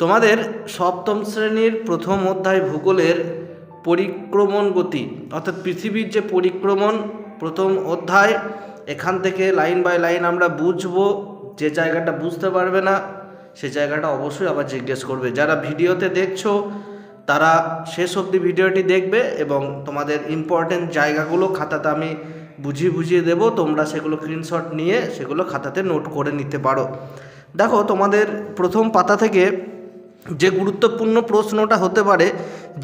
তোমাদের সপ্তম শ্রেণীর প্রথম অধ্যায় ভূগোলের পরিক্রমণ গতি অর্থাৎ পৃথিবীর যে পরিক্রমণ প্রথম অধ্যায়, এখান থেকে লাইন বাই লাইন আমরা বুঝবো। যে জায়গাটা বুঝতে পারবে না সে জায়গাটা অবশ্যই আবার জিজ্ঞেস করবে। যারা ভিডিওতে দেখছো তারা শেষ অবধি ভিডিওটি দেখবে এবং তোমাদের ইম্পর্টেন্ট জায়গাগুলো খাতাতে আমি বুঝিয়ে দেবো। তোমরা সেগুলো স্ক্রিনশট নিয়ে সেগুলো খাতাতে নোট করে নিতে পারো। দেখো, তোমাদের প্রথম পাতা থেকে যে গুরুত্বপূর্ণ প্রশ্নটা হতে পারে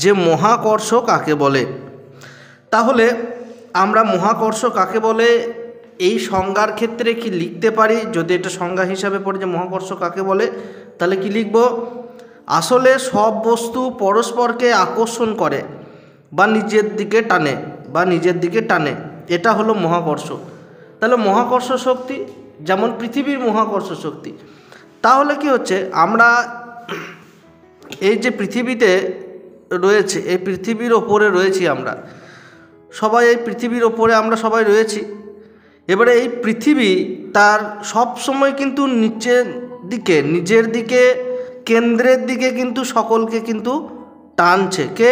যে মহাকর্ষ কাকে বলে। তাহলে আমরা মহাকর্ষ কাকে বলে এই সংজ্ঞার ক্ষেত্রে কি লিখতে পারি? যদি এটা সংজ্ঞা হিসাবে পড়ে যে মহাকর্ষ কাকে বলে, তাহলে কি লিখব? আসলে সব বস্তু পরস্পরকে আকর্ষণ করে বা নিজের দিকে টানে, এটা হলো মহাকর্ষ। তাহলে মহাকর্ষ শক্তি যেমন পৃথিবীর মহাকর্ষ শক্তি। তাহলে কি হচ্ছে, আমরা এই যে পৃথিবীতে রয়েছে, এই পৃথিবীর ওপরে রয়েছি আমরা সবাই, এই পৃথিবীর ওপরে আমরা সবাই রয়েছি। এবারে এই পৃথিবী তার সব সময় কিন্তু নিজের দিকে কেন্দ্রের দিকে কিন্তু সকলকে কিন্তু টানছে। কে?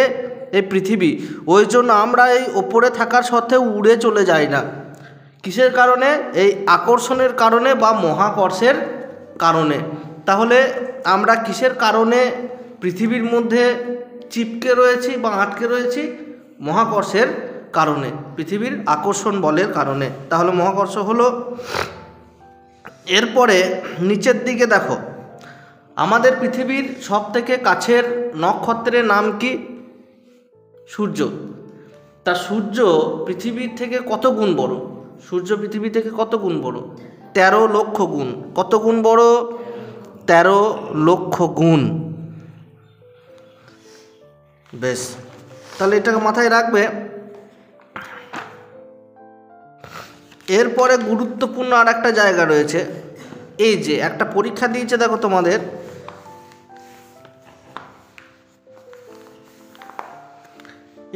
এই পৃথিবী। ওই জন্য আমরা এই ওপরে থাকার সত্ত্বেও উড়ে চলে যাই না। কিসের কারণে? এই আকর্ষণের কারণে বা মহাকর্ষের কারণে। তাহলে আমরা কিসের কারণে পৃথিবীর মধ্যে চিপকে রয়েছি বা আটকে রয়েছি? মহাকর্ষের কারণে, পৃথিবীর আকর্ষণ বলের কারণে। তাহলে মহাকর্ষ হলো। এরপরে নিচের দিকে দেখো, আমাদের পৃথিবীর সবথেকে কাছের নক্ষত্রের নাম কি? সূর্য। তা সূর্য পৃথিবীর থেকে কত গুণ বড়? সূর্য পৃথিবী থেকে কত গুণ বড়? 13 লক্ষ গুণ। কত গুণ বড়? 13 লক্ষ গুণ। বেশ, তাহলে এটাকে মাথায় রাখবে। এরপরে গুরুত্বপূর্ণ আর একটা জায়গা রয়েছে। এই যে একটা পরীক্ষা দিয়েছে, দেখো তোমাদের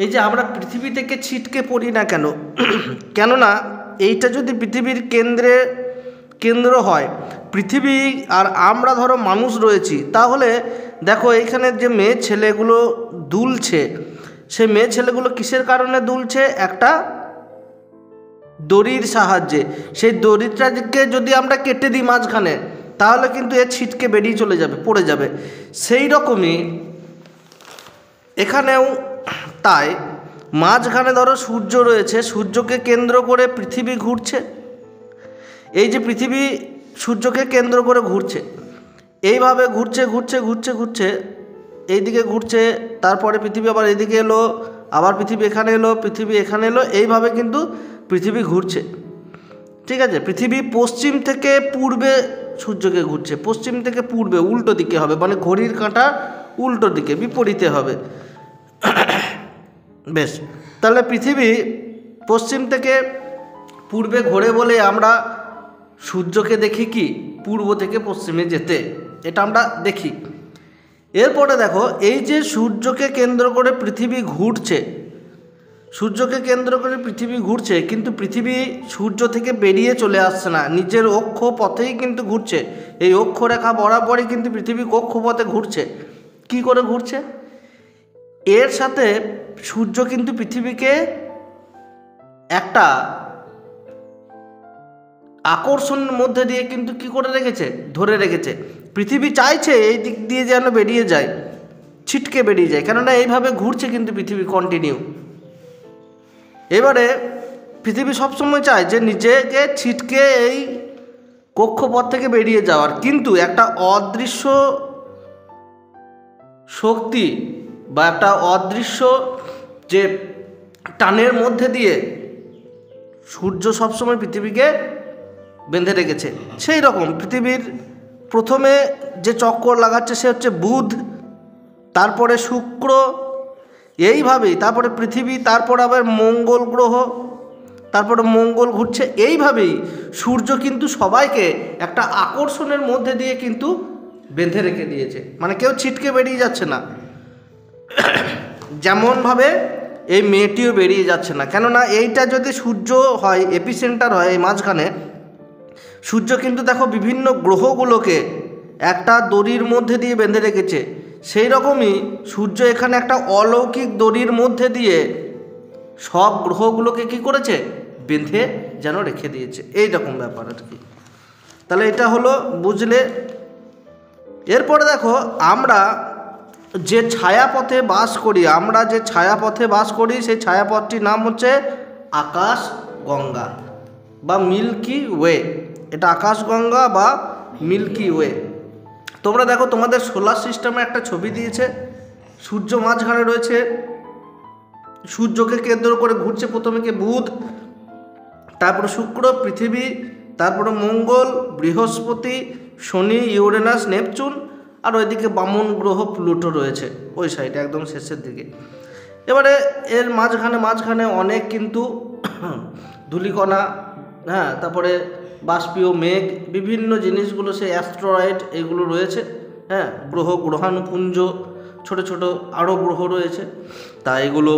এই যে আমরা পৃথিবী থেকে ছিটকে পড়ি না কেন? কেননা এইটা যদি পৃথিবীর কেন্দ্র হয়, পৃথিবী আর আমরা ধরো মানুষ রয়েছি, তাহলে দেখো এইখানে যে মেয়ে ছেলেগুলো দুলছে, সেই মেয়ে ছেলেগুলো কিসের কারণে দুলছে? একটা দড়ির সাহায্যে। সেই দড়িটাকে যদি আমরা কেটে দিই মাঝখানে, তাহলে কিন্তু এ ছিটকে বেরিয়ে চলে যাবে, পড়ে যাবে। সেই রকমই এখানেও তাই। মাঝখানে ধরো সূর্য রয়েছে, সূর্যকে কেন্দ্র করে পৃথিবী ঘুরছে। এই যে পৃথিবী সূর্যকে কেন্দ্র করে ঘুরছে, এইভাবে ঘুরছে, এইদিকে ঘুরছে, তারপরে পৃথিবী আবার এদিকে এলো, আবার পৃথিবী এখানে এলো, পৃথিবী এখানে এলো, এইভাবে কিন্তু পৃথিবী ঘুরছে। ঠিক আছে? পৃথিবী পশ্চিম থেকে পূর্বে সূর্যকে ঘুরছে, পশ্চিম থেকে পূর্বে, উল্টো দিকে হবে, মানে ঘড়ির কাঁটা উল্টো দিকে, বিপরীতে হবে। বেশ, তাহলে পৃথিবী পশ্চিম থেকে পূর্বে ঘোরে বলে আমরা সূর্যকে দেখি কি পূর্ব থেকে পশ্চিমে যেতে, এটা আমরা দেখি। এরপরে দেখো, এই যে সূর্যকে কেন্দ্র করে পৃথিবী ঘুরছে, কিন্তু পৃথিবী সূর্য থেকে বেরিয়ে চলে আসছে না, নিজের অক্ষ পথেই কিন্তু ঘুরছে। এই অক্ষরেখা বরাবরই কিন্তু পৃথিবী কক্ষপথে ঘুরছে। কি করে ঘুরছে? এর সাথে সূর্য কিন্তু পৃথিবীকে একটা আকর্ষণের মধ্যে দিয়ে কিন্তু কি করে রেখেছে? ধরে রেখেছে। পৃথিবী চাইছে এই দিক দিয়ে যেন বেরিয়ে যায়, ছিটকে বেরিয়ে যায়, কেননা এইভাবে ঘুরছে কিন্তু পৃথিবী কন্টিনিউ। এবারে পৃথিবী সবসময় চায় যে নিজেকে ছিটকে এই কক্ষপথ থেকে বেরিয়ে যাওয়ার, কিন্তু একটা অদৃশ্য শক্তি বা একটা অদৃশ্য যে টানের মধ্যে দিয়ে সূর্য সবসময় পৃথিবীকে বেঁধে রেখেছে। সেই রকম পৃথিবীর প্রথমে যে চক্কর লাগাচ্ছে সে হচ্ছে বুধ, তারপরে শুক্র, এইভাবেই তারপরে পৃথিবী, তারপর আবার মঙ্গল গ্রহ, তারপরে মঙ্গল ঘুরছে। এইভাবেই সূর্য কিন্তু সবাইকে একটা আকর্ষণের মধ্যে দিয়ে কিন্তু বেঁধে রেখে দিয়েছে, মানে কেউ ছিটকে বেরিয়ে যাচ্ছে না। যেমনভাবে এই মেয়েটিও বেরিয়ে যাচ্ছে না, কেননা এইটা যদি সূর্য হয়, এপিসেন্টার হয় এই মাঝখানে, সূর্য কিন্তু দেখো বিভিন্ন গ্রহগুলোকে একটা দড়ির মধ্যে দিয়ে বেঁধে রেখেছে, সেই রকমই সূর্য এখানে একটা অলৌকিক দড়ির মধ্যে দিয়ে সব গ্রহগুলোকে কি করেছে, বেঁধে যেন রেখে দিয়েছে, এই রকম ব্যাপার আর কি। তাহলে এটা হলো, বুঝলে। এরপরে দেখো, আমরা যে ছায়াপথে বাস করি, সেই ছায়াপথটির নাম হচ্ছে আকাশ গঙ্গা বা মিল্কি ওয়ে। এটা আকাশগঙ্গা বা মিল্কি ওয়ে। তোমরা দেখো, তোমাদের সোলার সিস্টেমে একটা ছবি দিয়েছে, সূর্য মাঝখানে রয়েছে, সূর্যকে কেন্দ্র করে ঘুরছে প্রথমে কে, বুধ, তারপরে শুক্র, পৃথিবী, তারপরে মঙ্গল, বৃহস্পতি, শনি, ইউরেনাস, নেপচুন, আর ওইদিকে বামন গ্রহ প্লুটো রয়েছে ওই সাইডে একদম শেষের দিকে। এবারে এর মাঝখানে অনেক কিন্তু ধূলিকণা, হ্যাঁ, তারপরে বাষ্পীয় মেঘ, বিভিন্ন জিনিসগুলো, সেই অ্যাস্ট্রয়েড এগুলো রয়েছে, হ্যাঁ, গ্রহাণুপুঞ্জ, ছোট ছোট আরও গ্রহ রয়েছে, তা এগুলো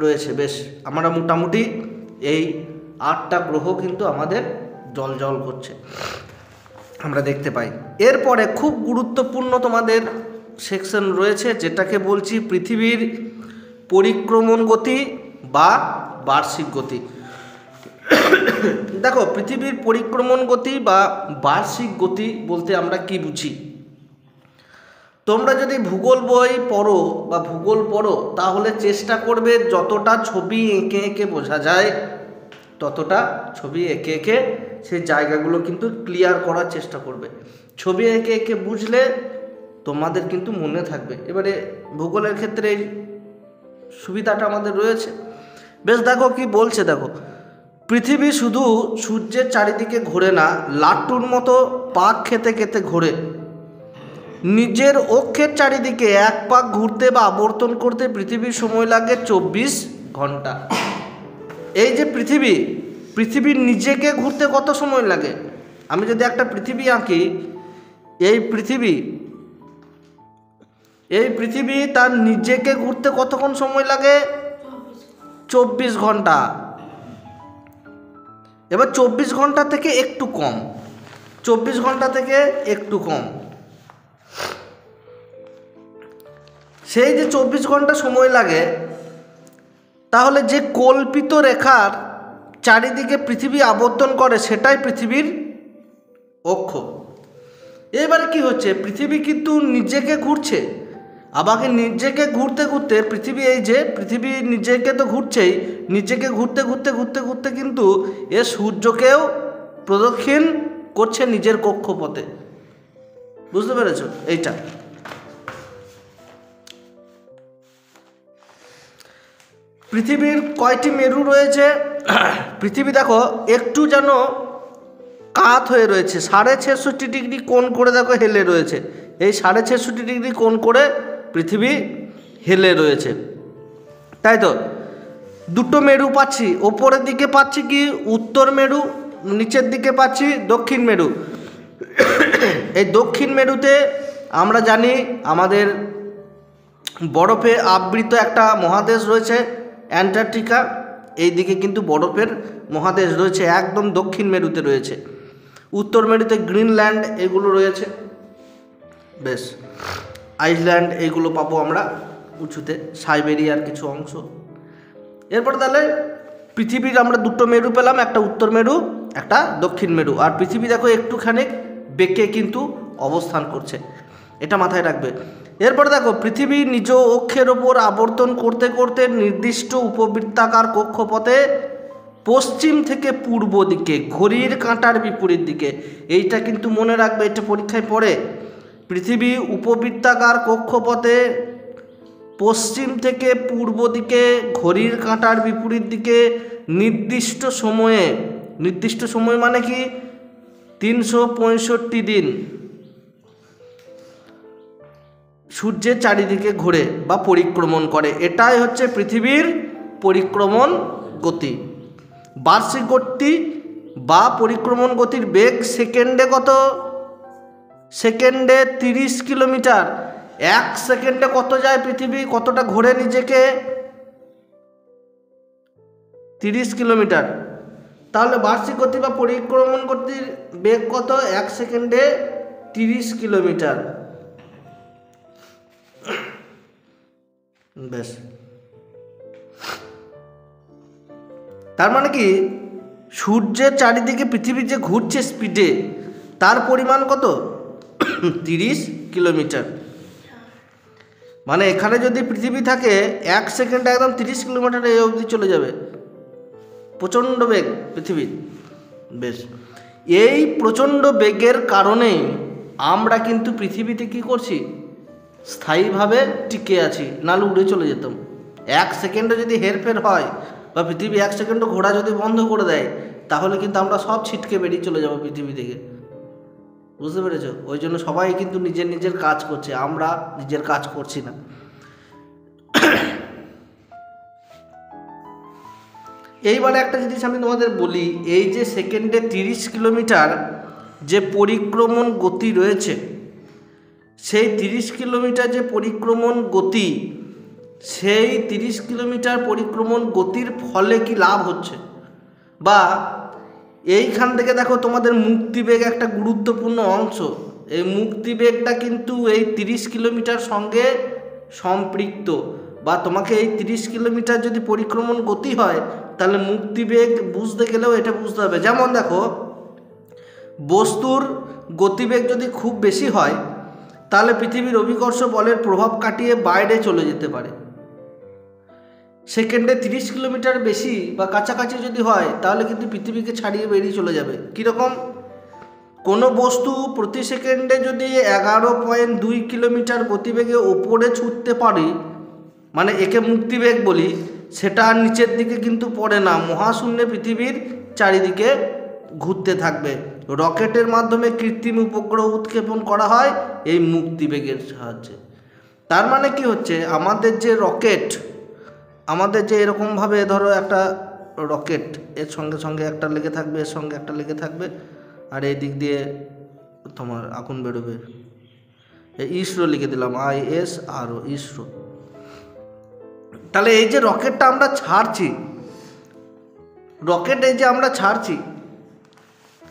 রয়েছে। বেশ, আমরা মোটামুটি এই 8টা গ্রহ কিন্তু আমাদের জ্বলজ্বল করছে, আমরা দেখতে পাই। এরপরে খুব গুরুত্বপূর্ণ তোমাদের সেকশন রয়েছে, যেটাকে বলছি পৃথিবীর পরিক্রমণ গতি বা বার্ষিক গতি। দেখো, পৃথিবীর পরিক্রমণ গতি বা বার্ষিক গতি বলতে আমরা কি বুঝি? তোমরা যদি ভূগোল বই পড়ো বা ভূগোল পড়ো, তাহলে চেষ্টা করবে যতটা ছবি এঁকে এঁকে বোঝা যায় ততটা ছবি এঁকে এঁকে সেই জায়গাগুলো কিন্তু ক্লিয়ার করার চেষ্টা করবে। ছবি এঁকে এঁকে বুঝলে তোমাদের কিন্তু মনে থাকবে। এবারে ভূগোলের ক্ষেত্রে এই সুবিধাটা আমাদের রয়েছে। বেশ, দেখো কি বলছে, দেখো, পৃথিবী শুধু সূর্যের চারিদিকে ঘোরে না, লাট্টুর মতো পাক খেতে খেতে ঘোরে। নিজের অক্ষের চারিদিকে এক পাক ঘুরতে বা আবর্তন করতে পৃথিবীর সময় লাগে 24 ঘন্টা। এই যে পৃথিবীর নিজেকে ঘুরতে কত সময় লাগে? আমি যদি একটা পৃথিবী আঁকি, এই পৃথিবী তার নিজেকে ঘুরতে কতক্ষণ সময় লাগে? 24 ঘন্টা। এবার 24 ঘন্টা থেকে একটু কম, 24 ঘন্টা থেকে একটু কম, সেই যে 24 ঘন্টা সময় লাগে, তাহলে যে কল্পিত রেখার চারিদিকে পৃথিবী আবর্তন করে সেটাই পৃথিবীর অক্ষ। এবারে কি হচ্ছে, পৃথিবী কিন্তু নিজেকে ঘুরছে, আবার নিজেকে ঘুরতে ঘুরতে পৃথিবী নিজেকে তো ঘুরছেই, নিজেকে ঘুরতে ঘুরতে ঘুরতে ঘুরতে কিন্তু এ সূর্যকেও প্রদক্ষিণ করছে নিজের কক্ষপথে। বুঝতে পেরেছো? এইটা পৃথিবীর কয়টি মেরু রয়েছে? পৃথিবী দেখো একটু যেন কাত হয়ে রয়েছে, 66.5 ডিগ্রি কোণ করে দেখো হেলে রয়েছে। এই 66.5 ডিগ্রি কোণ করে পৃথিবী হেলে রয়েছে, তাই তো। দুটো মেরু পাচ্ছি, ওপরের দিকে পাচ্ছি কি উত্তর মেরু, নিচের দিকে পাচ্ছি দক্ষিণ মেরু। এই দক্ষিণ মেরুতে আমরা জানি আমাদের বরফে আবৃত একটা মহাদেশ রয়েছে অ্যান্টার্কটিকা, এই দিকে কিন্তু বরফের মহাদেশ রয়েছে, একদম দক্ষিণ মেরুতে রয়েছে। উত্তর মেরুতে গ্রিনল্যান্ড এগুলো রয়েছে, বেশ, আইসল্যান্ড এইগুলো পাবো আমরা উঁচুতে, সাইবেরিয়ার কিছু অংশ। এরপর তাহলে পৃথিবীর আমরা দুটো মেরু পেলাম, একটা উত্তর মেরু, একটা দক্ষিণ মেরু। আর পৃথিবী দেখো একটুখানি বেঁকে কিন্তু অবস্থান করছে, এটা মাথায় রাখবে। এরপর দেখো, পৃথিবী নিজ অক্ষের ওপর আবর্তন করতে করতে নির্দিষ্ট উপবৃত্তাকার কক্ষপথে পশ্চিম থেকে পূর্ব দিকে, ঘড়ির কাঁটার বিপরীত দিকে, এইটা কিন্তু মনে রাখবে, এটা পরীক্ষায় পড়ে। পৃথিবী উপবৃত্তাকার কক্ষপথে পশ্চিম থেকে পূর্ব দিকে ঘড়ির কাঁটার বিপরীত দিকে নির্দিষ্ট সময়ে মানে কি 365 দিন সূর্যের চারিদিকে ঘোরে বা পরিক্রমণ করে। এটাই হচ্ছে পৃথিবীর পরিক্রমণ গতি। বার্ষিক গতি বা পরিক্রমণ গতির বেগ সেকেন্ডে কত? সেকেন্ডে 30 কিলোমিটার। 1 সেকেন্ডে কত যায় পৃথিবী, কতটা ঘোরে নিজেকে? 30 কিলোমিটার। তাহলে বার্ষিক গতি বা পরিক্রমণ গতির বেগ কত? 1 সেকেন্ডে 30 কিলোমিটার। বেশ, তার মানে কি সূর্যের চারিদিকে পৃথিবী যে ঘুরছে স্পিডে, তার পরিমাণ কত? 30 কিলোমিটার। মানে এখানে যদি পৃথিবী থাকে 1 সেকেন্ডে একদম 30 কিলোমিটার এই অবধি চলে যাবে, প্রচণ্ড বেগ পৃথিবীর। বেশ, এই প্রচণ্ড বেগের কারণেই আমরা কিন্তু পৃথিবীতে কি করছি? স্থায়ীভাবে টিকে আছি, নাহলে উড়ে চলে যেতাম। 1 সেকেন্ডে যদি হেরফের হয় বা পৃথিবী 1 সেকেন্ডও ঘোরা যদি বন্ধ করে দেয়, তাহলে কিন্তু আমরা সব ছিটকে বেরিয়ে চলে যাব পৃথিবী থেকে। বুঝতে পেরেছ? ওই জন্য সবাই কিন্তু নিজের নিজের কাজ করছে, আমরা নিজের কাজ করছি না। এইবারে একটা জিনিস আমি তোমাদের বলি, এই যে সেকেন্ডে 30 কিলোমিটার যে পরিক্রমণ গতি রয়েছে, সেই 30 কিলোমিটার যে পরিক্রমণ গতি, সেই 30 কিলোমিটার পরিক্রমণ গতির ফলে কি লাভ হচ্ছে? বা এইখান থেকে দেখো তোমাদের মুক্তিবেগ একটা গুরুত্বপূর্ণ অংশ। এই মুক্তিবেগটা কিন্তু এই 30 কিলোমিটার সঙ্গে সম্পৃক্ত, বা তোমাকে এই 30 কিলোমিটার যদি পরিক্রমণ গতি হয়, তাহলে মুক্তিবেগ বুঝতে গেলেও এটা বুঝতে হবে। যেমন দেখো, বস্তুর গতিবেগ যদি খুব বেশি হয়, তাহলে পৃথিবীর অভিকর্ষ বলের প্রভাব কাটিয়ে বাইরে চলে যেতে পারে। সেকেন্ডে 30 কিলোমিটার বেশি বা কাছাকাছি যদি হয়, তাহলে কিন্তু পৃথিবীকে ছাড়িয়ে বেরিয়ে চলে যাবে। কীরকম? কোনো বস্তু প্রতি সেকেন্ডে যদি 11.2 কিলোমিটার গতিবেগে ওপরে ছুটতে পারে, মানে একে মুক্তিবেগ বলি, সেটা আর নিচের দিকে কিন্তু পড়ে না, মহাশূন্যে পৃথিবীর চারিদিকে ঘুরতে থাকবে। রকেটের মাধ্যমে কৃত্রিম উপগ্রহ উৎক্ষেপণ করা হয় এই মুক্তিবেগের সাহায্যে। তার মানে কি হচ্ছে, আমাদের যে রকেট, আমাদের যে এরকমভাবে ধরো একটা রকেট, এর সঙ্গে সঙ্গে একটা লেগে থাকবে, এর সঙ্গে একটা লেগে থাকবে, আর এই দিক দিয়ে তোমার আগুন বেরোবে। এই ইসরো লিখে দিলাম, ISRO, ইসরো। তাহলে এই যে রকেটটা আমরা ছাড়ছি, রকেট এই যে আমরা ছাড়ছি,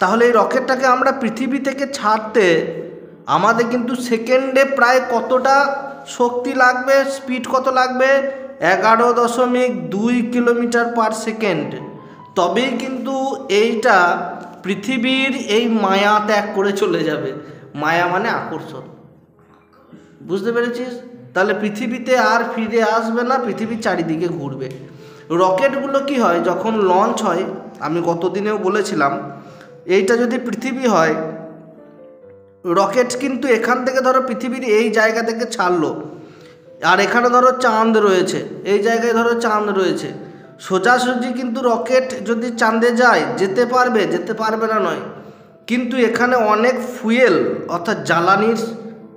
তাহলে এই রকেটটাকে আমরা পৃথিবী থেকে ছাড়তে আমাদের কিন্তু সেকেন্ডে প্রায় কতটা শক্তি লাগবে, স্পিড কত লাগবে? 11.2 কিলোমিটার পার সেকেন্ড। তবেই কিন্তু এইটা পৃথিবীর এই মায়া ত্যাগ করে চলে যাবে। মায়া মানে আকর্ষণ, বুঝতে পেরেছিস? তাহলে পৃথিবীতে আর ফিরে আসবে না, পৃথিবীর চারিদিকে ঘুরবে। রকেটগুলো কি হয়, যখন লঞ্চ হয়, আমি গতদিনেও বলেছিলাম, এইটা যদি পৃথিবী হয়, রকেট কিন্তু এখান থেকে ধরো পৃথিবীর এই জায়গা থেকে ছাড়লো, আর এখানে ধরো চাঁদ রয়েছে, এই জায়গায় ধরো চাঁদ রয়েছে, সোজাসুজি কিন্তু রকেট যদি চাঁদে যায় যেতে পারবে? যেতে পারবে না নয়, কিন্তু এখানে অনেক ফুয়েল অর্থাৎ জ্বালানির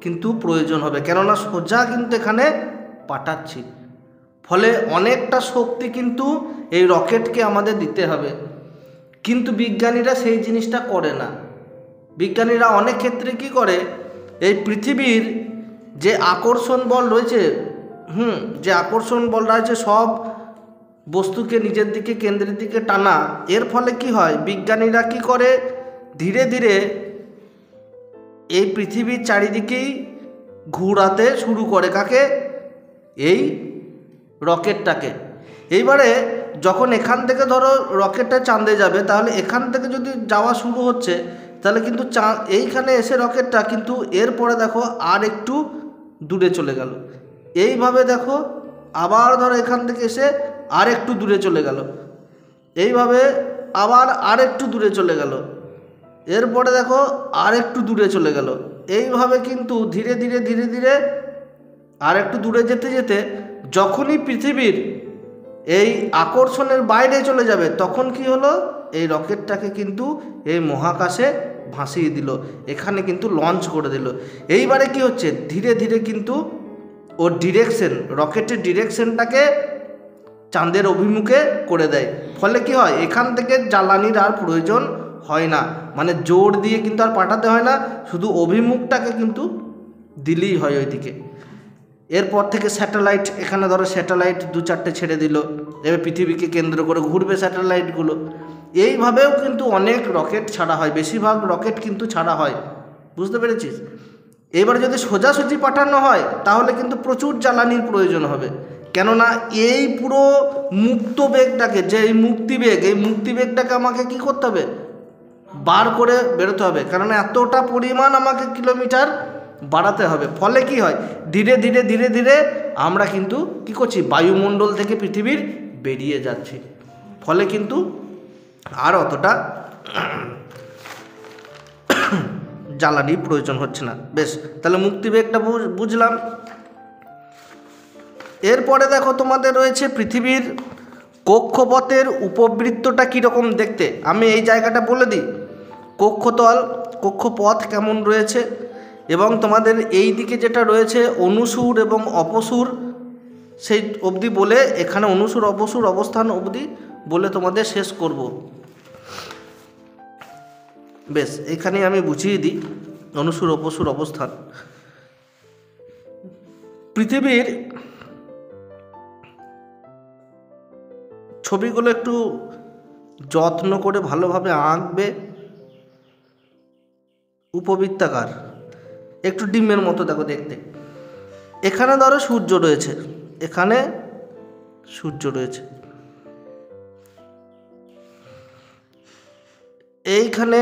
কিন্তু প্রয়োজন হবে, কেননা সোজা কিন্তু এখানে পাঠাচ্ছি, ফলে অনেকটা শক্তি কিন্তু এই রকেটকে আমাদের দিতে হবে। কিন্তু বিজ্ঞানীরা সেই জিনিসটা করে না। বিজ্ঞানীরা অনেক ক্ষেত্রে কি করে, এই পৃথিবীর যে আকর্ষণ বল রয়েছে, যে আকর্ষণ বল রয়েছে সব বস্তুকে নিজের দিকে, কেন্দ্রের দিকে টানা, এর ফলে কি হয়, বিজ্ঞানীরা কি করে, ধীরে ধীরে এই পৃথিবীর চারিদিকেই ঘুরাতে শুরু করে। কাকে? এই রকেটটাকে। এইবারে যখন এখান থেকে ধরো রকেটটা চাঁদে যাবে, তাহলে এখান থেকে যদি যাওয়া শুরু হচ্ছে, তাহলে কিন্তু এইখানে এসে রকেটটা কিন্তু এরপরে দেখো আর একটু দূরে চলে গেল। এইভাবে দেখো আবার ধরো এখান থেকে এসে আর একটু দূরে চলে গেল, এইভাবে আবার আর একটু দূরে চলে গেল, এরপরে দেখো আর একটু দূরে চলে গেল। এইভাবে কিন্তু ধীরে ধীরে ধীরে ধীরে আর একটু দূরে যেতে যেতে যখনই পৃথিবীর এই আকর্ষণের বাইরে চলে যাবে, তখন কি হলো, এই রকেটটাকে কিন্তু এই মহাকাশে ভাসিয়ে দিল, এখানে কিন্তু লঞ্চ করে দিল। এইবারে কি হচ্ছে, ধীরে ধীরে কিন্তু ওর ডিরেকশন, রকেটের ডিরেকশনটাকে চাঁদের অভিমুখে করে দেয়। ফলে কি হয়, এখান থেকে জ্বালানির আর প্রয়োজন হয় না, মানে জোর দিয়ে কিন্তু আর পাঠাতে হয় না, শুধু অভিমুখটাকে কিন্তু দিলেই হয় ওইদিকে। এরপর থেকে স্যাটেলাইট, এখানে ধরো স্যাটেলাইট 2-4টে ছেড়ে দিল, এবার পৃথিবীকে কেন্দ্র করে ঘুরবে স্যাটেলাইটগুলো। এইভাবেও কিন্তু অনেক রকেট ছাড়া হয়, বেশিরভাগ রকেট কিন্তু ছাড়া হয়, বুঝতে পেরেছিস? এবার যদি সোজাসুজি পাঠানো হয় তাহলে কিন্তু প্রচুর জ্বালানির প্রয়োজন হবে, কেননা এই পুরো মুক্ত বেগটাকে, যে এই মুক্তিবেগ, এই মুক্তিবেগটাকে আমাকে কি করতে হবে, বার করে বেরোতে হবে, কারণ এতটা পরিমাণ আমাকে কিলোমিটার বাড়াতে হবে। ফলে কি হয়, ধীরে ধীরে ধীরে ধীরে আমরা কিন্তু কি করছি, বায়ুমণ্ডল থেকে পৃথিবীর বেরিয়ে যাচ্ছি, ফলে কিন্তু আর অতটা জ্বালানির প্রয়োজন হচ্ছে না। বেশ, তাহলে মুক্তিবেগটা বুঝলাম। এরপরে দেখো তোমাদের রয়েছে পৃথিবীর কক্ষপথের উপবৃত্তটা কীরকম দেখতে। আমি এই জায়গাটা বলে দিই, কক্ষপথ কেমন রয়েছে, এবং তোমাদের এই দিকে যেটা রয়েছে অনুসুর এবং অপসুর, সেই অবধি বলে, এখানে অনুসুর অপসুর অবস্থান অবধি বলে তোমাদের শেষ করব। বেশ, এখানে আমি বুঝিয়ে দিই অনুসুর অপসুর অবস্থান। পৃথিবীর ছবিগুলো একটু যত্ন করে ভালোভাবে আঁকবে, উপবৃত্তাকার, একটু ডিমের মতো দেখো দেখতে। এখানে ধরো সূর্য রয়েছে, এখানে সূর্য রয়েছে, এইখানে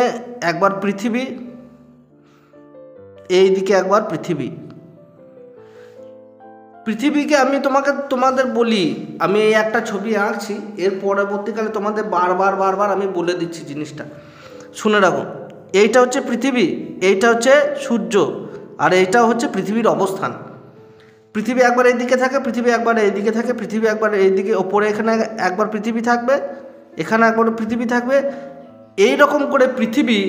একবার পৃথিবী, এই দিকে একবার পৃথিবী। পৃথিবীকে আমি তোমাদের বলি, আমি এই একটা ছবি আঁকছি, এর পরবর্তীকালে তোমাদের বারবার আমি বলে দিচ্ছি জিনিসটা, শুনে রাখো। এইটা হচ্ছে পৃথিবী, এইটা হচ্ছে সূর্য, আর এইটা হচ্ছে পৃথিবীর অবস্থান। পৃথিবী একবার এইদিকে থাকে, পৃথিবী একবার এইদিকে থাকে, পৃথিবী একবার এইদিকে ওপরে, এখানে একবার পৃথিবী থাকবে, এখানে একবার পৃথিবী থাকবে। এই রকম করে পৃথিবী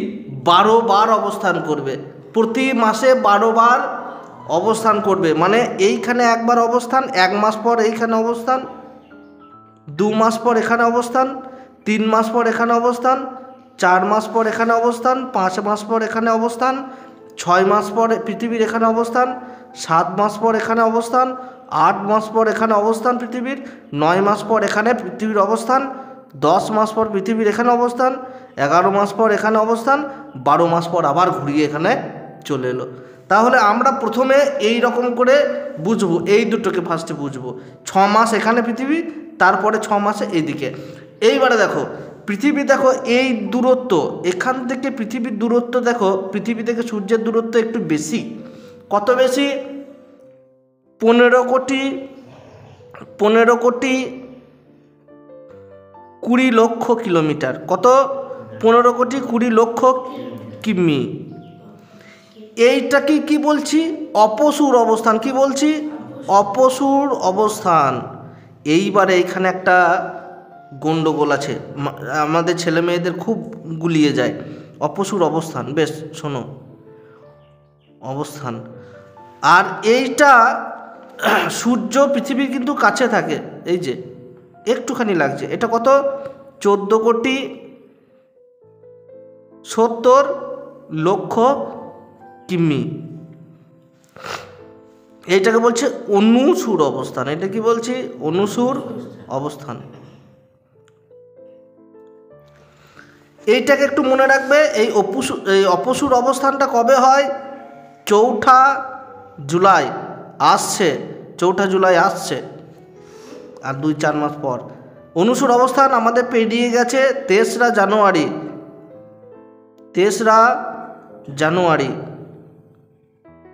12 বার অবস্থান করবে, প্রতি মাসে 12 বার অবস্থান করবে। মানে এইখানে একবার অবস্থান, 1 মাস পর এইখানে অবস্থান, 2 মাস পর এখানে অবস্থান, 3 মাস পর এখানে অবস্থান, 4 মাস পর এখানে অবস্থান, 5 মাস পর এখানে অবস্থান, 6 মাস পর পৃথিবীর এখানে অবস্থান, 7 মাস পর এখানে অবস্থান, 8 মাস পর এখানে অবস্থান পৃথিবীর, 9 মাস পর এখানে পৃথিবীর অবস্থান, 10 মাস পর পৃথিবীর এখানে অবস্থান, 11 মাস পর এখানে অবস্থান, 12 মাস পর আবার ঘুরিয়ে এখানে চলে এলো। তাহলে আমরা প্রথমে এই রকম করে বুঝবো, এই দুটোকে ফার্স্টে বুঝবো। 6 মাস এখানে পৃথিবী, তারপরে 6 মাসে এইদিকে। এইবারে দেখো পৃথিবী, দেখো এই দূরত্ব, এখান থেকে পৃথিবীর দূরত্ব দেখো, পৃথিবী থেকে সূর্যের দূরত্ব একটু বেশি। কত বেশি? 15 কোটি 20 লক্ষ কিলোমিটার। কত? 15 কোটি 20 লক্ষ কিমি। এইটাকে কি বলছি? অপসুর অবস্থান। কি বলছি? অপসুর অবস্থান। এইবারে এখানে একটা গন্ডগোল আছে, আমাদের ছেলে মেয়েদের খুব গুলিয়ে যায়। অপসুর অবস্থান, বেশ শোনো, অবস্থান। আর এইটা সূর্য পৃথিবীর কিন্তু কাছে থাকে, এই যে একটুখানি লাগছে। এটা কত? 14 কোটি 70 লক্ষ কিমি। এইটাকে বলছে অনুসুর অবস্থান। এটা কি বলছি? অনুসুর অবস্থান। এইটাকে একটু মনে রাখবে। এই অপসুর অবস্থানটা কবে হয়? 4 জুলাই আসছে, 4 জুলাই আসছে, আর 2-4 মাস পর। অনুসুর অবস্থান আমাদের পেরিয়ে গেছে 3রা জানুয়ারি। 3রা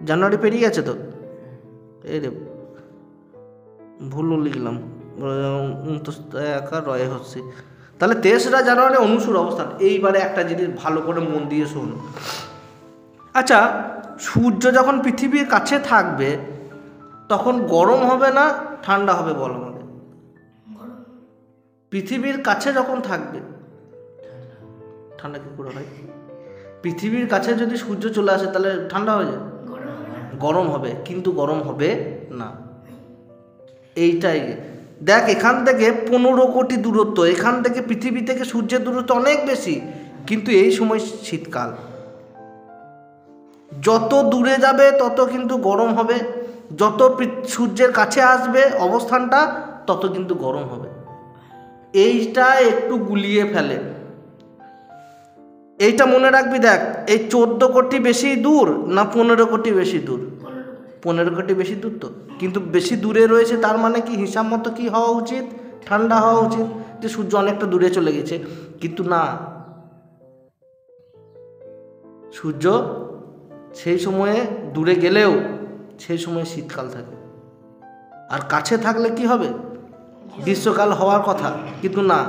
জানুয়ারি পেরিয়ে গেছে তো, এই রে ভুল লিখলাম, 29 রয়ে হচ্ছে। তাহলে 3রা জানুয়ারি অনুসুর অবস্থান। এইবারে একটা জিনিস ভালো করে মন দিয়ে শোনো। আচ্ছা, সূর্য যখন পৃথিবীর কাছে থাকবে তখন গরম হবে না ঠান্ডা হবে? বলো আমাকে। পৃথিবীর কাছে যখন থাকবে ঠান্ডা কি করে হয়? পৃথিবীর কাছে যদি সূর্য চলে আসে তাহলে ঠান্ডা হয়ে যায়? গরম হবে, কিন্তু গরম হবে না। এইটাই দেখ, এখান থেকে 15 কোটি দূরত্ব, এখান থেকে পৃথিবী থেকে সূর্যের দূরত্ব অনেক বেশি, কিন্তু এই সময় শীতকাল। যত দূরে যাবে তত কিন্তু গরম হবে, যত সূর্যের কাছে আসবে অবস্থানটা তত কিন্তু গরম হবে। এইটা একটু গুলিয়ে ফেলে। এইটা মনে রাখবি, দেখ এই 14 কোটি বেশি দূর না 15 কোটি বেশি দূর? 15 কোটি বেশি দূর তো, কিন্তু বেশি দূরে রয়েছে তার মানে কি হিসাব মতো কি হওয়া উচিত? ঠান্ডা হওয়া উচিত, যে সূর্য অনেকটা দূরে চলে গেছে। কিন্তু না, সূর্য সেই সময়ে দূরে গেলেও সেই সময় শীতকাল থাকে, আর কাছে থাকলে কি হবে? গ্রীষ্মকাল হওয়ার কথা, কিন্তু না।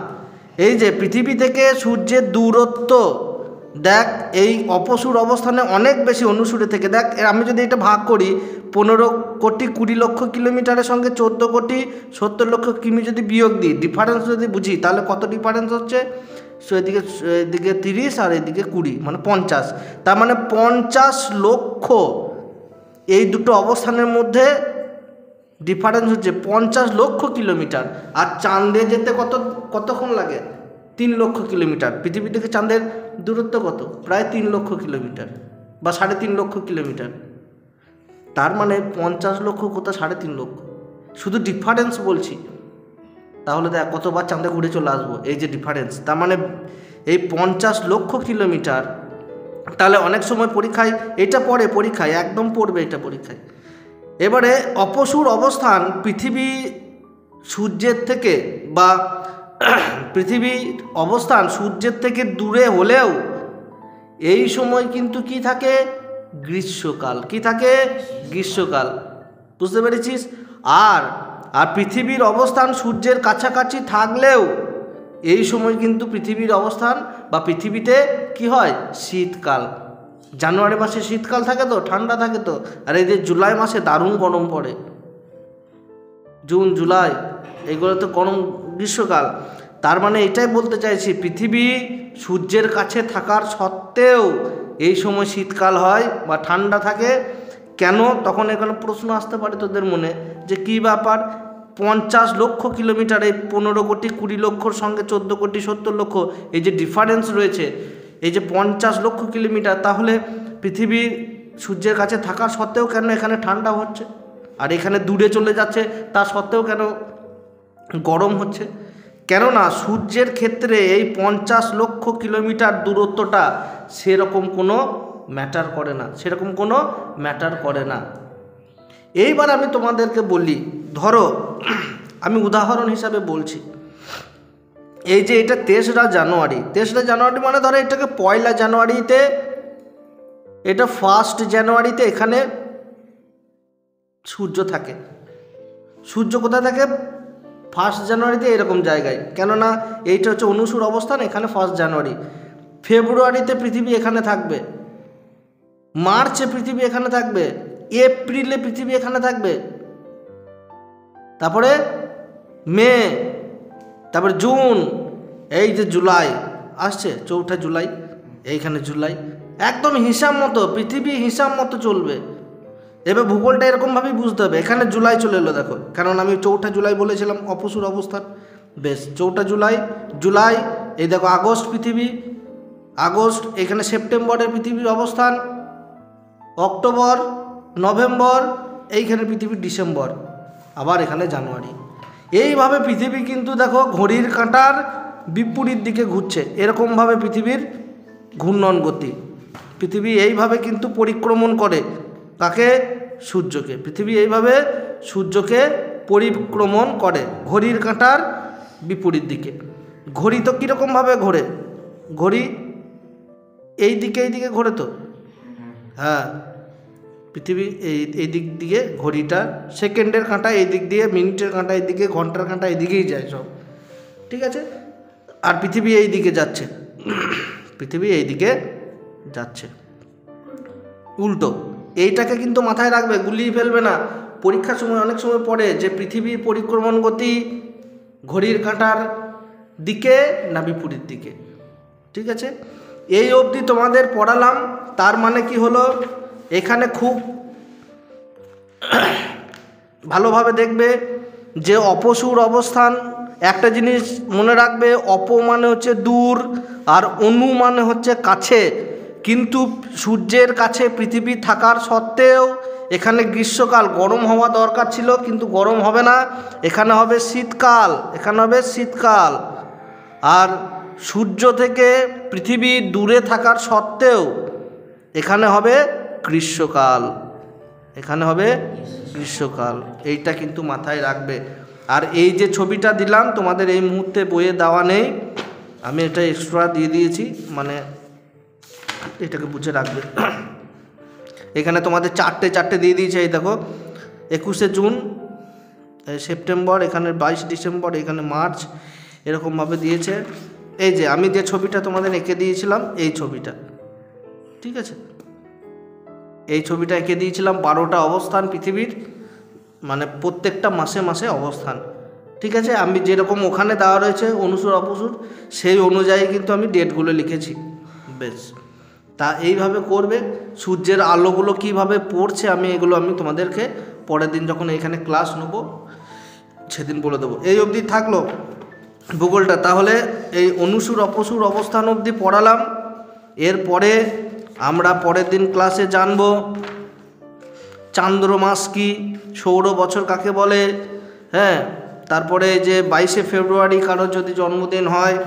এই যে পৃথিবী থেকে সূর্যের দূরত্ব দেখ, এই অপসূর অবস্থানে অনেক বেশি অনুসূরে থেকে। দেখ আমি যদি এটা ভাগ করি 15 কোটি 20 লক্ষ কিলোমিটারের সঙ্গে 14 কোটি 70 লক্ষ কিমি যদি বিয়োগ দিই, ডিফারেন্স যদি বুঝি, তাহলে কত ডিফারেন্স হচ্ছে? সো এদিকে 30 আর এদিকে 20, মানে 50। তার মানে 50 লক্ষ এই দুটো অবস্থানের মধ্যে ডিফারেন্স হচ্ছে 50 লক্ষ কিলোমিটার। আর চাঁদে যেতে কতক্ষণ লাগে? 3 লক্ষ কিলোমিটার। পৃথিবী থেকে চাঁদের দূরত্ব কত? প্রায় 3 লক্ষ কিলোমিটার বা 3.5 লক্ষ কিলোমিটার। তার মানে 50 লক্ষ কোথা 3.5 লক্ষ, শুধু ডিফারেন্স বলছি। তাহলে দেখ কতবার চাঁদে ঘুরে চলে আসবো, এই যে ডিফারেন্স। তার মানে এই 50 লক্ষ কিলোমিটার। তাহলে অনেক সময় পরীক্ষায় এটা পড়ে, পরীক্ষায় একদম পড়বে এটা পরীক্ষায়। এবারে অপসূর অবস্থান পৃথিবী সূর্যের থেকে, বা পৃথিবীর অবস্থান সূর্যের থেকে দূরে হলেও এই সময় কিন্তু কি থাকে? গ্রীষ্মকাল। কি থাকে? গ্রীষ্মকাল। বুঝতে পেরেছিস? আর পৃথিবীর অবস্থান সূর্যের কাছাকাছি থাকলেও এই সময় কিন্তু পৃথিবীর অবস্থান বা পৃথিবীতে কি হয়? শীতকাল। জানুয়ারি মাসে শীতকাল থাকে তো, ঠান্ডা থাকে তো। আর এই যে জুলাই মাসে দারুণ গরম পড়ে, জুন জুলাই এগুলো তো গরম, গ্রীষ্মকাল। তার মানে এটাই বলতে চাইছি, পৃথিবী সূর্যের কাছে থাকার সত্ত্বেও এই সময় শীতকাল হয় বা ঠান্ডা থাকে। কেন? তখন এখানে প্রশ্ন আসতে পারে তোদের মনে, যে কী ব্যাপার 50 লক্ষ কিলোমিটার, এই 15 কোটি 20 লক্ষর সঙ্গে 14 কোটি 70 লক্ষ এই যে ডিফারেন্স রয়েছে, এই যে 50 লক্ষ কিলোমিটার, তাহলে পৃথিবী সূর্যের কাছে থাকার সত্ত্বেও কেন এখানে ঠান্ডা হচ্ছে, আর এখানে দূরে চলে যাচ্ছে তা সত্ত্বেও কেন গরম হচ্ছে? কেননা সূর্যের ক্ষেত্রে এই 50 লক্ষ কিলোমিটার দূরত্বটা সেরকম কোনো ম্যাটার করে না, সেরকম কোনো ম্যাটার করে না। এইবার আমি তোমাদেরকে বলি, ধরো আমি উদাহরণ হিসাবে বলছি, এই যে এটা 23রা জানুয়ারি, 23রা জানুয়ারি মানে ধরো এটাকে 1 জানুয়ারিতে, এটা 1 জানুয়ারিতে এখানে সূর্য থাকে। সূর্য কোথায় থাকে? 1 জানুয়ারিতে এরকম জায়গায়, কেননা এইটা হচ্ছে অনুসূর অবস্থান, এখানে 1 জানুয়ারি। ফেব্রুয়ারিতে পৃথিবী এখানে থাকবে, মার্চে পৃথিবী এখানে থাকবে, এপ্রিলে পৃথিবী এখানে থাকবে, তারপরে মে, তারপরে জুন, এই যে জুলাই আসছে 4 জুলাই, এইখানে জুলাই, একদম হিসাব মতো পৃথিবী হিসাব মতো চলবে। এবার ভূগোলটা এরকমভাবেই বুঝতে হবে। এখানে জুলাই চলে এলো দেখো, কারণ আমি 4 জুলাই বলেছিলাম অপসূর অবস্থান। বেশ, 4 জুলাই, জুলাই, এই দেখো আগস্ট পৃথিবী, আগস্ট, এখানে সেপ্টেম্বরের পৃথিবীর অবস্থান, অক্টোবর, নভেম্বর, এইখানে পৃথিবীর ডিসেম্বর, আবার এখানে জানুয়ারি। এইভাবে পৃথিবী কিন্তু দেখো ঘড়ির কাঁটার বিপরীত দিকে ঘুরছে, এরকমভাবে পৃথিবীর ঘূর্ণন গতি। পৃথিবী এইভাবে কিন্তু পরিক্রমণ করে কাকে? সূর্যকে। পৃথিবী এইভাবে সূর্যকে পরিক্রমণ করে ঘড়ির কাঁটার বিপরীত দিকে। ঘড়ি তো কীরকমভাবে ঘোরে? ঘড়ি এই দিকে ঘোরে তো, হ্যাঁ, পৃথিবী এই দিক দিয়ে ঘড়িটা, সেকেন্ডের কাঁটা এই দিক দিয়ে, মিনিটের কাঁটা এইদিকে, ঘন্টার কাঁটা এইদিকেই যায় সব, ঠিক আছে। আর পৃথিবী এই দিকে যাচ্ছে, পৃথিবী এই দিকে যাচ্ছে উল্টো। এইটাকে কিন্তু মাথায় রাখবে, গুলিয়ে ফেলবে না। পরীক্ষার সময় অনেক সময় পড়ে যে পৃথিবীর পরিক্রমণ গতি ঘড়ির কাঁটার দিকে না বিপরীত দিকে, ঠিক আছে। এই অবধি তোমাদের পড়ালাম। তার মানে কি হলো, এখানে খুব ভালোভাবে দেখবে যে অপসূর অবস্থান। একটা জিনিস মনে রাখবে, অপ মানে হচ্ছে দূর আর অনু মানে হচ্ছে কাছে। কিন্তু সূর্যের কাছে পৃথিবী থাকার সত্ত্বেও এখানে গ্রীষ্মকাল, গরম হওয়া দরকার ছিল কিন্তু গরম হবে না, এখানে হবে শীতকাল, এখানে হবে শীতকাল। আর সূর্য থেকে পৃথিবী দূরে থাকার সত্ত্বেও এখানে হবে গ্রীষ্মকাল, এখানে হবে গ্রীষ্মকাল। এইটা কিন্তু মাথায় রাখবে। আর এই যে ছবিটা দিলাম তোমাদের এই মুহূর্তে বইয়ে দেওয়া নেই, আমি এটা এক্সট্রা দিয়ে দিয়েছি, মানে এটাকে বুঝে রাখবে। এখানে তোমাদের চারটে চারটে দিয়ে দিয়েছে, এই দেখো 21শে জুন, সেপ্টেম্বর, এখানে 22 ডিসেম্বর, এখানে মার্চ, এরকমভাবে দিয়েছে। এই যে আমি যে ছবিটা তোমাদের এঁকে দিয়েছিলাম এই ছবিটা, ঠিক আছে, এই ছবিটা এঁকে দিয়েছিলাম 12টা অবস্থান পৃথিবীর, মানে প্রত্যেকটা মাসে মাসে অবস্থান, ঠিক আছে। আমি যেরকম ওখানে দেওয়া রয়েছে অনুসুর অপসুর, সেই অনুযায়ী কিন্তু আমি ডেটগুলো লিখেছি। বেশ, তা এইভাবে করবে। সূর্যের আলোগুলো কিভাবে পড়ছে আমি এগুলো আমি তোমাদেরকে পরের দিন যখন এখানে ক্লাস নেব সেদিন বলে দেবো। এই অবধি থাকলো ভূগোলটা। তাহলে এই অনুসুর অপসুর অবস্থান অবধি পড়ালাম। এরপরে আমরা পরের দিন ক্লাসে জানব চান্দ্রমাস কি, সৌর বছর কাকে বলে, হ্যাঁ, তারপরে যে 22শে ফেব্রুয়ারি কারোর যদি জন্মদিন হয়,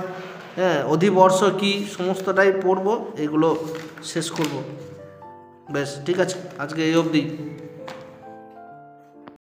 হ্যাঁ, অধিবর্ষ কি, সমস্তটাই পড়ব, এগুলো শেষ করব। বেশ, ঠিক আছে, আজকে এই অবধি।